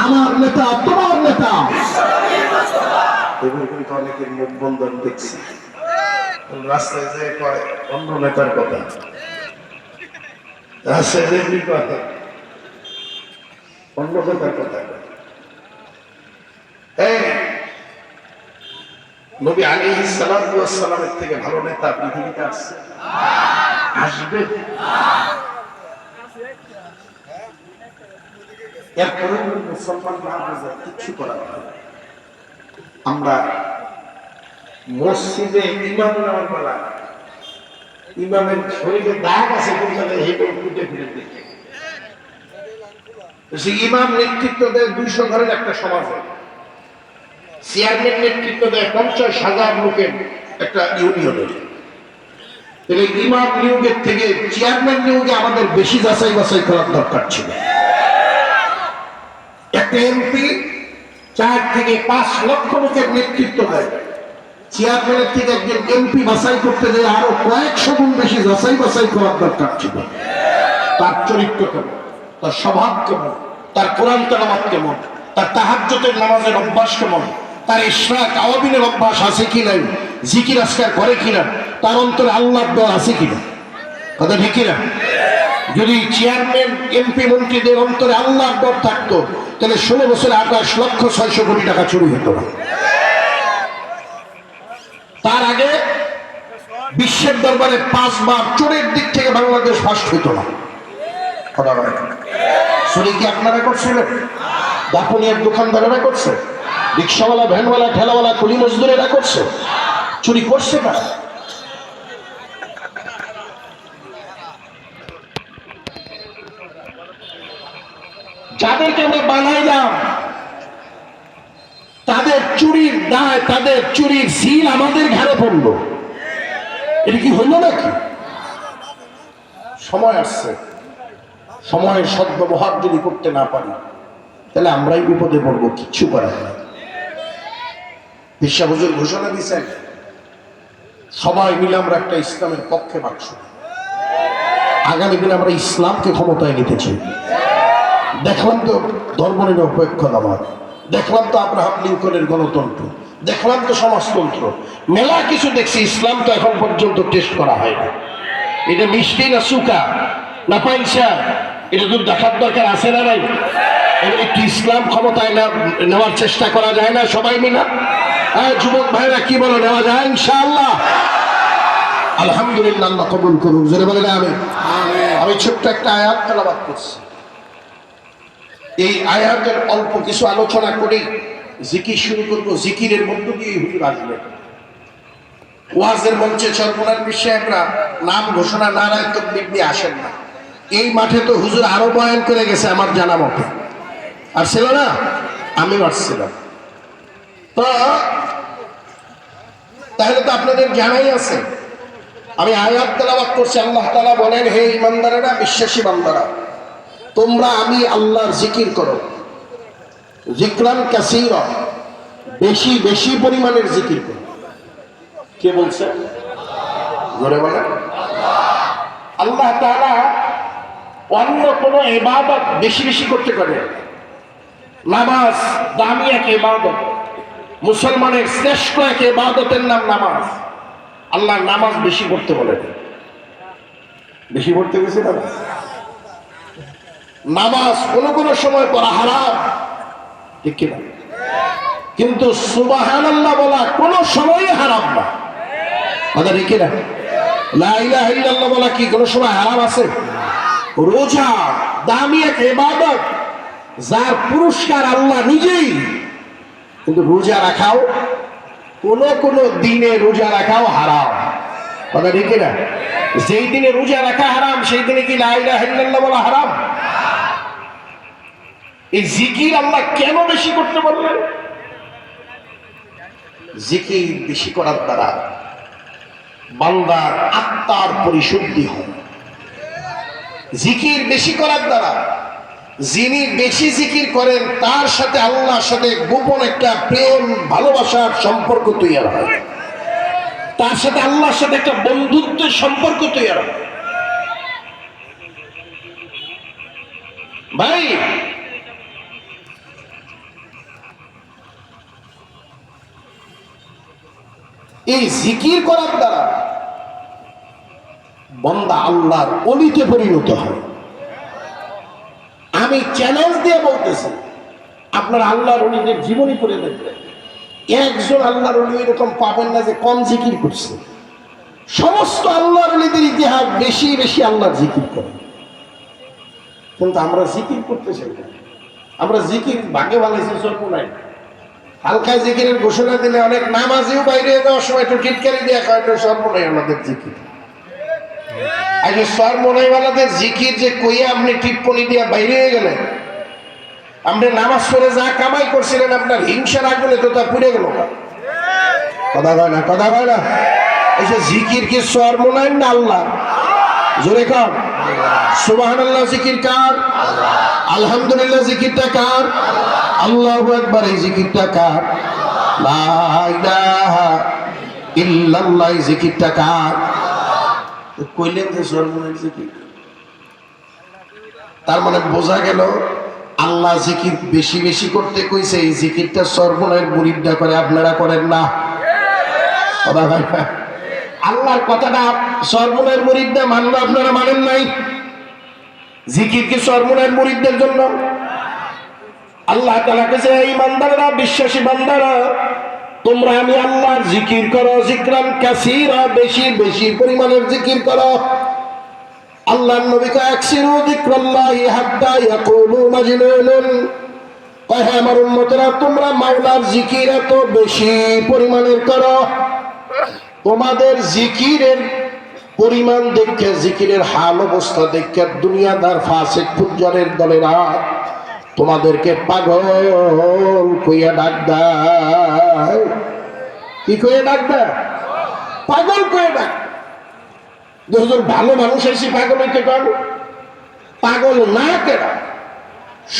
আমার নেতা তোমার নেতা। এবং কিন্তু অনেকের মুখ বন্ধন দেখছি, রাস্তায় যে কয় অন্য নেতার কথা, রাস্তায় যে কি কয় অন্য নেতার কথা। নবী আলাইহিস সালাতু ওয়াস সালামের থেকে ভালো নেতা পৃথিবীতে আসছে, আসবে। এরপরে মুসলমান না বুঝে কিছু করার নেই। আমরা মসজিদে ইমাম নেওয়ার বেলা ইমামের শরীরে দাগ আছে বলতে হেঁটে ফুটে ফিরে দেখে ইমাম নেতৃত্ব দেয় 200 ঘরের একটা সমাজে, চেয়ারম্যান নেতৃত্ব দেয় 50,000 লোকের একটা ইউনিয়নের। তাহলে ইমাম নিয়োগের থেকে চেয়ারম্যান নিয়োগে আমাদের বেশি যাচাই বাছাই করার দরকার ছিল। একটা এমপি 4 থেকে 5 লক্ষ লোকের নেতৃত্ব দেয়, চেয়ারম্যানের থেকে একজন এমপি বাছাই করতে যায় আরো কয়েকশো গুণ বেশি যাচাই বাছাই করার দরকার ছিল। তার চরিত্র কেমন, তার স্বভাব কেমন, তার কোরআন তেলাওয়াত কেমন, তার তাহাজ্জুদের নামাজের অভ্যাস কেমন, তার ইশরাক আওয়াবিনের অভ্যাস আছে কি নাই, জিকির আজকার করে কিনা, তার অন্তরে আল্লাহর দোয়া আছে কিনা, কথা ঠিক কিনা? যদি চেয়ারম্যান এমপি মন্ত্রীদের অন্তরে আল্লাহর ডর থাকতো তাহলে 16 বছরে 28,600,000 কোটি টাকা চুরি হতো না। তার আগে বিশ্বের দরবারে 5 বার চোরের দিক থেকে বাংলাদেশ ফার্স্ট হইতো না। চুরি কি আপনারা করছিলেন? দাপুনিয়ার দোকানদারেরা করছে, রিক্সাওয়ালা ভ্যানওয়ালা ঠেলাওয়ালা কুলি মজদুরেরা করছে, চুরি করছে না। যাদেরকে আমরা বানাইলাম তাদের চুরির দায়, তাদের চুরির সিল আমাদের ঘাড়ে পড়লো। এটা কি হইল নাকি? সময় আসছে, সময়ের সদ্ব্যবহার যদি করতে না পারি তাহলে আমরাই বিপদে পড়বো, কিচ্ছু করার নাই। বিশ্ব হুজুর ঘোষণা দিয়েছেন সবাই মিলে আমরা একটা ইসলামের পক্ষে বাক্স, আগামী দিনে আমরা ইসলামকে ক্ষমতায় নিতে চাই। দেখলাম তো ধর্মনিরপেক্ষতাবাদ, দেখলাম তো আব্রাহাম লিঙ্কনের গণতন্ত্র, দেখলাম তো সমাজতন্ত্র, মেলা কিছু দেখছি। ইসলাম তো এখন পর্যন্ত টেস্ট করা হয় না। এটা মিষ্টি না সুকা না পাইসা, এটা তো দেখার দরকার আছে না নাই? একটু ইসলাম ক্ষমতায় নেওয়ার চেষ্টা করা যায় না সবাই মিলে? যুবক ভাইরা কি বলো, নেওয়া যায় ইনশাআল্লাহ? আলহামদুলিল্লাহ, আল্লাহ কবুল করুক। জোরে বলে আমি ছোট্ট একটা আয়াত তেলাওয়াত করছি। এই আয়াতের অল্প কিছু আলোচনা করে জিকির শুরু করবো। জিকিরের মধ্য দিয়ে হুজুর আসবেন। ওয়াজের মঞ্চে চরমোনার সাহেবরা নাম ঘোষণা নারায় তাকবীর দিয়ে আসেন না। এই মাঠে তো হুজুর আরো বয়ান করে গেছে আমার জানা মতে, আর ছিল না? আমিও আসছিলাম। তো তাহলে তো আপনাদের জানাই আছে। আমি আয়াত তেলাওয়াত করছি। আল্লাহ তাআলা বলেন, হে ঈমানদারেরা, বিশ্বাসী বান্দারা, তোমরা আমি আল্লাহর জিকির করো, যিকরান কাসীরা, বেশি বেশি পরিমাণের জিকির করো। কে বলছে? জোরে বলেন। আল্লাহ তাআলা অন্য কোন ইবাদত বেশি বেশি করতে পারে। নামাজ দামি এক ইবাদত, মুসলমানের শ্রেষ্ঠ এক ইবাদতের নাম নামাজ। আল্লাহ নামাজ বেশি পড়তে বলেন। বেশি পড়তে গেছে না? নামাজ কোন সময় পড়া হারাম, ঠিক কিনা? কিন্তু সুবহানাল্লাহ বলা কোন সময় হারাম না, কথা ঠিক কিনা? লা ইলাহা ইল্লাল্লাহ বলা কি কোন সময় হারাম আছে? রোজা দামি এক ইবাদত, যার পুরস্কার আল্লাহ নিজেই। কিন্তু রোজা রাখাও কোন দিনে রোজা রাখাও হারাম, কথা ঠিক কিনা? যেই দিনে রোজা রাখা হারাম সেই দিনে কি লা ইলাহা ইল্লাল্লাহ বলা হারাম? এই জিকির আল্লাহ কেন বেশি করতে বললেন? জিকির বেশি করার দ্বারা বান্দার আত্মার পরিশুদ্ধি হয়। জিকির বেশি করার দ্বারা যিনি বেশি জিকির করেন তার সাথে আল্লাহর সাথে গোপন একটা প্রেম ভালোবাসার সম্পর্ক তৈরি হয়, তার সাথে আল্লাহর সাথে একটা বন্ধুত্বের সম্পর্ক তৈরি হয়। ভাই এই জিকির করার দ্বারা বান্দা আল্লাহর অলিতে পরিণত হয়। আমি চ্যালেঞ্জ দিয়ে বলতেছি, আপনারা আল্লাহর অলিদের জীবনী করে দেখবেন, একজন আল্লাহর অলি এরকম পাবেন না যে কম জিকির করছে। সমস্ত আল্লাহর অলিদের ইতিহাস বেশি বেশি আল্লাহর জিকির করে, কিন্তু আমরা জিকির করতে চাই না। আমরা জিকির ভাগে বানাইছি সর্ব নাই। হালকা জিকিরের ঘোষণা দিলে অনেক নামাজিও বাইরে যাওয়ার সময় একটু টিটকারি দেওয়া হয়, একটু সর্ব নাই আমাদের জিকির। আর যে সর্বনয়ওয়ালাদের জিকির যে কইয়া আপনি টিপ্পনি দিয়া বাইরে হয়ে গেলেন, আপনি নামাজ পড়ে যা কামাই করছিলেন আপনার হিংসার আগুনে তো তা পুড়ে গেল। কথা হয় না, কথা হয় না। এই যে জিকির কি সর্বনয় না আল্লাহ? জোরে কর সুবহানাল্লাহ। জিকির কার? আলহামদুলিল্লাহ জিকিরটা কার? আল্লাহু আকবার এই জিকিরটা কার? লা ইলাহা ইল্লাল্লাহ এই জিকিরটা কার? কইলেন যে সর্বনয় জিকির, তার মানে বোঝা গেল আল্লাহ জিকির বেশি বেশি করতে কইছে, এই জিকিরটা সর্বনয়ের মুরিদরা করে, আপনারা করেন না। আল্লাহর কথাটা সর্বনয়ের মুরিদরা মানলো, আপনারা মানেন নাই। জিকির কি সর্বনয়ের মুরিদদের জন্য? আল্লাহ তাআলা কাছে এই বান্দারা, বিশ্বাসী বান্দারা, তোমরা আমি আল্লাহর জিকির করো, জিকরান কাসীরা, বেশি বেশি পরিমাণের জিকির করো। আল্লাহর নবী কয় আকসিরু যিকরাল্লাহি হাত্তা ইয়াকুলু মাজনুন। কয় হে আমার উম্মতেরা, তোমরা মাওলার জিকির এত বেশি পরিমাণের করো, তোমাদের জিকিরের পরিমাণ দেখে, জিকিরের হাল অবস্থা দেখে দুনিয়াদার ফাসিক ফুজ্জারের দলেরা তোমাদেরকে পাগল কইয়া ডাক দেয়। কি কইয়া ডাক দেয়? পাগল কইয়া ডাক। দুজন ভালো মানুষ এসে পাগল হইতে পারো? পাগল না কেনা,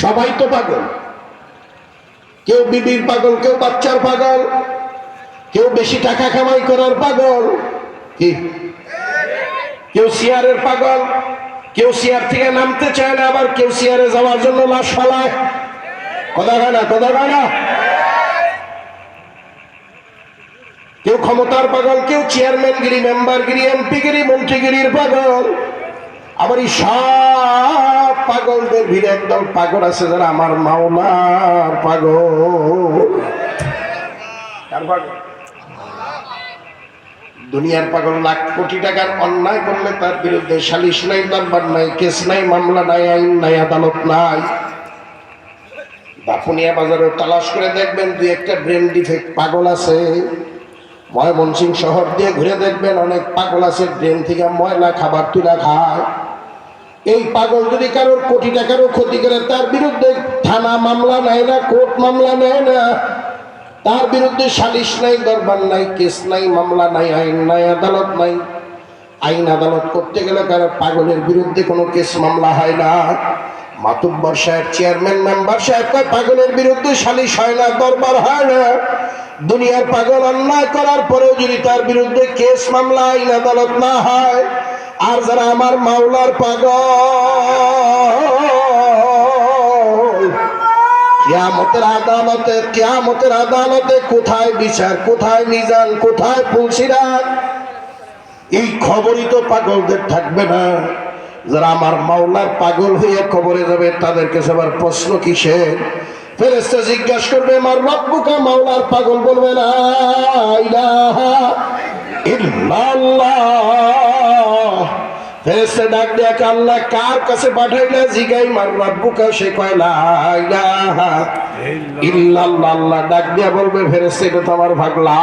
সবাই তো পাগল। কেউ বিবির পাগল, কেউ বাচ্চার পাগল, কেউ বেশি টাকা কামাই করার পাগল, কি কেউ চেয়ারের পাগল, কেউ চেয়ার থেকে নামতে চায় না, আবার কেউ চেয়ারে যাওয়ার জন্য লাশ ফালায়। কথা হয় না, কথা হয় না। কেউ ক্ষমতার পাগল, কেউ চেয়ারম্যানগিরি, মেম্বারগিরি, এমপিগিরি, মন্ত্রীগিরির পাগল। আবার এই সব পাগলদের ভিড়ে একদল পাগল আছে যারা আমার মাওলার পাগল। কার পাগল? দুনিয়ার পাগল লাখ কোটি টাকার অন্যায় করলে তার বিরুদ্ধে সালিশ নাই, দরবার নাই, কেস নাই, মামলা নাই, আইন নাই, আদালত নাই। দাপুনিয়া বাজারে তালাশ করে দেখবেন দুই একটা ব্রেন ডিফেক্ট পাগল আছে। ময়মনসিংহ শহর দিয়ে ঘুরে দেখবেন অনেক পাগল আছে, ব্রেন থেকে ময়লা খাবার তুলা খায়। এই পাগল যদি কারোর কোটি টাকারও ক্ষতি করে, তার বিরুদ্ধে থানা মামলা নেয় না, কোর্ট মামলা নেয় না, তার বিরুদ্ধে সালিশ নাই, দরবার নাই, কেস নাই, মামলা নাই, আইন নাই, আদালত নাই। আইন আদালত করতে গেলে কারো পাগলের বিরুদ্ধে কোনো কেস মামলা হয় না। মাতুব্বর সাহেব, চেয়ারম্যান, মেম্বার সাহেব কয় পাগলের বিরুদ্ধে সালিশ হয় না, দরবার হয় না। দুনিয়ার পাগল অন্যায় করার পরেও যদি তার বিরুদ্ধে কেস মামলা, আইন আদালত না হয়, আর যারা আমার মাওলার পাগল, কিয়ামতের আদালতে কোথায় বিচার, কোথায় মিজান, কোথায় পুলসিরাত, এই খবরই তো পাগলদের থাকবে না। যারা আমার মাওলার পাগল হয়ে কবরে যাবে তাদেরকে সবার প্রশ্ন কিসের? ফেরেশতা জিজ্ঞাসা করবে মার রব্বুকা, মাওলার পাগল বলবে লা ইলাহা ইল্লাল্লাহ। ফেরেশতা ডাক দেয়া আল্লাহ কার কাছে পাঠাইলা? জিগাই মার রব্বুকা, সে কয় লা ইলাহা ইল্লাল্লাহ। আল্লাহ ডাক দিয়া বলবে ফেরেশতা এটা তো আমার পাগলা,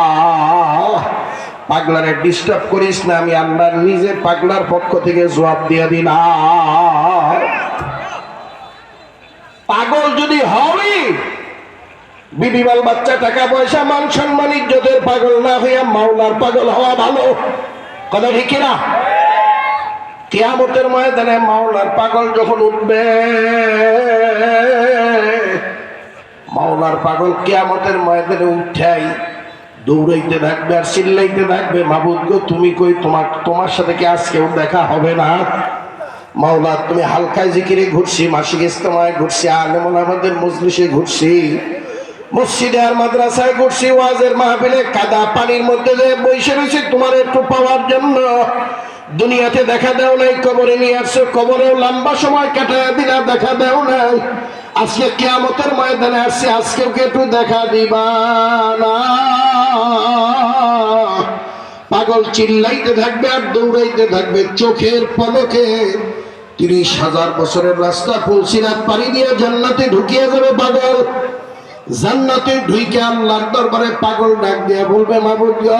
পাগলারে ডিস্টার্ব করিস না, আমি আল্লাহ নিজে পাগলার পক্ষ থেকে জবাব দিয়ে দিলাম। পাগল যদি হই, বিবিবাল বাচ্চা, টাকা পয়সা, মান সম্মান, ইজ্জতের পাগল না হইয়া মাওলার পাগল হওয়া ভালো। কথা ঠিক কিনা? কিয়ামতের ময়দানে মাওলার পাগল যখন উঠবে, মাওলার পাগল কিয়ামতের ময়দানে উঠাই দৌড়াইতে থাকবে আর চিল্লাইতে থাকবে, মাবুদ গো তুমি কই, তোমার সাথে কি আজকেও দেখা হবে না? মাওলা তুমি হালকায় জিকিরে ঘুরছি, মাসিক ইজতেমায় ঘুরছি, আলেম ওলামাদের মজলিসে ঘুরছি, মসজিদে আর মাদ্রাসায় ঘুরছি, ওয়াজের মাহফিলে কাদা পানির মধ্যে যে বসে রয়েছি তোমার একটু পাওয়ার জন্য। দুনিয়াতে দেখা দাও নাই, কবরে নিয়ে আসছো, কবরেও লম্বা সময় কাটায় দিলা, দেখা দাও নাই। আজকে কিয়ামতের ময়দানে আসছে, আজকেও কি একটু দেখা দিবা না? পাগল চিল্লাইতে থাকবে আর দৌড়াইতে থাকবে চোখের পলকে। 30,000 বছরের রাস্তা ফুলসিরাত পাড়ি দিয়ে জান্নাতে ঢুকিয়ে যাবে পাগল। জান্নাতে ঢুকে আল্লাহর দরবারে পাগল ডাক দিয়ে বলবে, মাবুদ গো,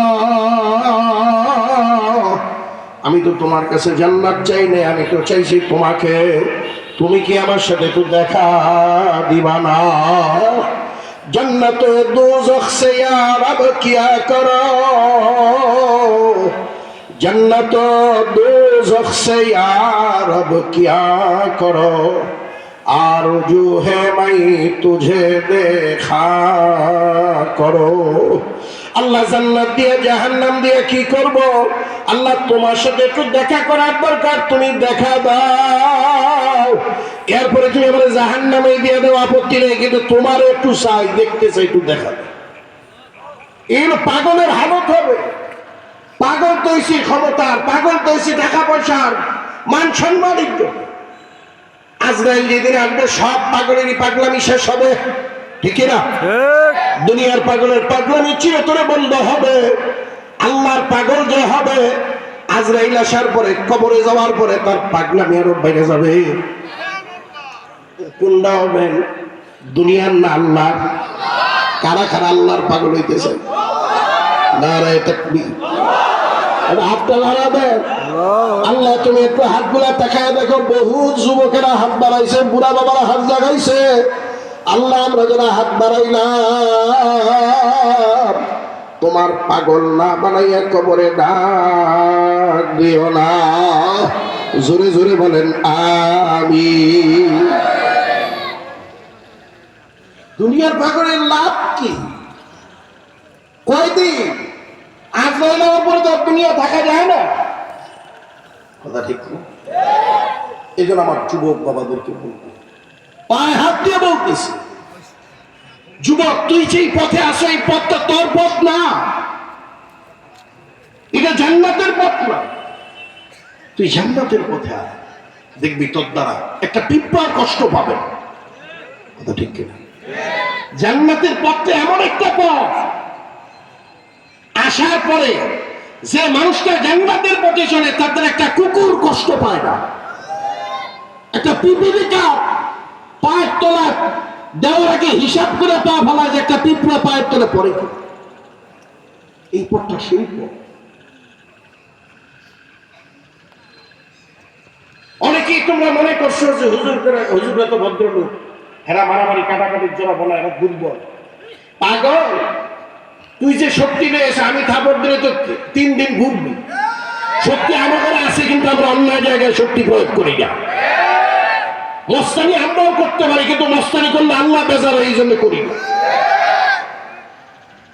আমি তো তোমার কাছে জান্নাত চাই না, আমি তো চাইছি তোমাকে। তুমি কি আমার সাথে একটু দেখা দিবা না? जन्नत दोज़ख से यार अब क्या करो, जन्नत दोज़ख से यार अब क्या करो, आरज़ू है मैं तुझे देखा करो। আল্লাহ জান্নাত দিয়ে জাহান্নাম দিয়ে কি করব? আল্লাহ তোমার সাথে একটু দেখা করার দরকার, তুমি দেখা দাও। এরপরে তুমি আমার জাহান্নামে দিয়ে দাও, আপত্তি নেই, কিন্তু তোমার একটু চাই, দেখতে চাই, একটু দেখা দাও। এই পাগলের হালত হবে। পাগল তৈছি ক্ষমতার, পাগল তৈছি টাকা পয়সার, মান সম্মানিত। আজরাইল যেদিন আসবে সব পাগলেরই পাগলামি শেষ হবে, ঠিক না? দুনিয়ার পাগলের পাগলামি চিরতরে বন্ধ হবে। আল্লাহর পাগল যে হবে, আজরাইল আসার পরে, কবরে যাওয়ার পরে তার পাগলামি আরো বেড়ে যাবে। কোনটা হবেন? দুনিয়ার না আল্লাহর? কারা কারা আল্লাহর পাগল হইতেছে? নারায়ে তাকবীর। হাতটা বাড়াবেন। আল্লাহ তুমি একটু হাতগুলা তাকায় দেখো, বহু যুবকেরা হাত বাড়াইছে, বুড়া বাবারা হাত জাগাইছে। আল্লাহ আমরা যারা হাত বাড়াইলাম, তোমার পাগল না বানাইয়া কবরে ডাক দিও না। জোরে জোরে বলেন আমিন। দুনিয়ার পাগলের লাভ কি? কয়দিন? আজ নইলে পরে তো দুনিয়া থাকা যায় না। কথা ঠিক না? এই জন্য আমার যুবক বাবাদেরকে বলবো, পায়ে হাত দিয়ে বলতেছি, যুবক তুই যেই পথে আসো, এই পথটা তোর পথ না, এটা জান্নাতের পথ না। তুই জান্নাতের পথে আয়, দেখবি তোর দ্বারা একটা পিঁপড়ার কষ্ট পাবে। কথা ঠিক কিনা? জান্নাতের পথটা এমন একটা পথ, আসার পরে যে মানুষটা জান্নাতের পথে চলে তার দ্বারা একটা কুকুর কষ্ট পায় না, একটা পিঁপড়া পায়ের তলা দেওয়ার আগে হিসাব করে পা ফেলা, যে একটা পিঁপড়া পায়ের তলে পড়ে। এই পথটা সেই পথ। অনেকেই তোমরা মনে করছো যে হুজুররা তো ভদ্রলোক, হেরা মারামারি কাটাকাটির জন্য বলা, এরা দুর্বল। পাগল, তুই যে শক্তি পেয়েছে, আমি থাপড় দিলে তো 3 দিন ঘুরবি। শক্তি আমাদের আছে, কিন্তু আমরা অন্য জায়গায় শক্তি প্রয়োগ করি না। মস্তানি আমরাও করতে পারি, কিন্তু মস্তানি করলে আল্লাহ বেজার, এই জন্য করি না।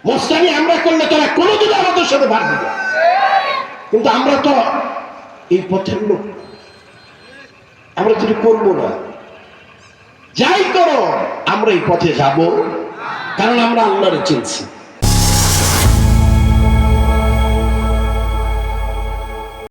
মস্তানি আমরা করলে তারা কোনোদিন আমাদের সাথে পারবে না, কিন্তু আমরা তো এই পথের লোক, আমরা যদি করবো না। যাই করো, আমরা এই পথে যাব, কারণ আমরা আল্লাহরে চিনছি।